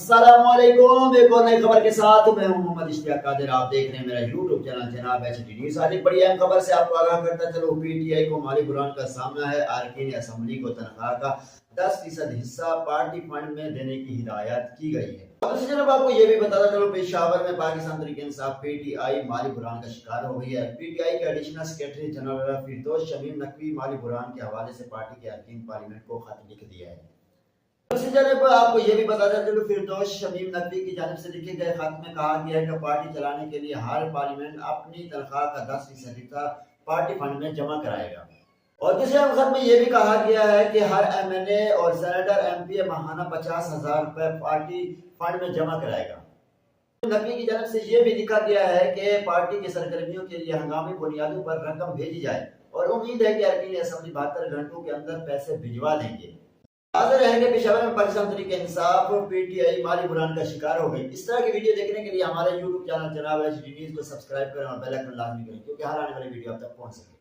अस्सलाम वालेकुम। एक और नई खबर के साथ मैं हूं मोहम्मद इश्तियाक कादिर। आप देख रहे हैं मेरा यूट्यूब चैनल जनाब एचडी न्यूज। आज एक बड़ी अहम खबर से आपको आगाह करता चलो। पीटीआई को माली बुरान का सामना है। अरकान असेंबली को तनख्वाह का 10% हिस्सा पार्टी फंड में देने की हिदायत की गई है। जनाब आपको ये भी बताता चलो, पेशावर में पाकिस्तान तहरीक इंसाफ पीटीआई माली बुरान का शिकार हो गई है। पीटीआई के एडिशनल सेक्रेटरी जनरल फिरदौस शमीम नकवी माली बुरान के हवाले से पार्टी के अरकान पार्लियामेंट को खत लिख दिया है। दूसरी जानब आपको ये भी बताया चलो, फिरदौस शमीम नकवी की जानिब से लिखे गए खत में कहा गया है कि पार्टी चलाने के लिए हर पार्लियामेंट अपनी तनख्वाह का 10% हिस्सा पार्टी फंड में जमा कराएगा। और दूसरे खत में ये भी कहा गया है कि हर एमएनए और सेनेटर एमपी माहाना 50,000 रुपए पार्टी फंड में जमा कराएगा। नकवी की जानिब से ये भी लिखा गया है कि पार्टी की सरगर्मियों के लिए हंगामी बुनियादों पर रकम भेजी जाए और उम्मीद है कि अरकान असेंबली 72 घंटों के अंदर पैसे भिजवा देंगे। हाजिर है कि पेशावर में पाकिस्तान तहरीक इंसाफ पीटीआई माली बुरान का शिकार हो गई। इस तरह की वीडियो देखने के लिए हमारे यूट्यूब चैनल जनाब एचडी न्यूज को सब्सक्राइब करें और बेल आइकन लाजमी करें, क्योंकि हर आने वाली वीडियो आप तक पहुंच सके।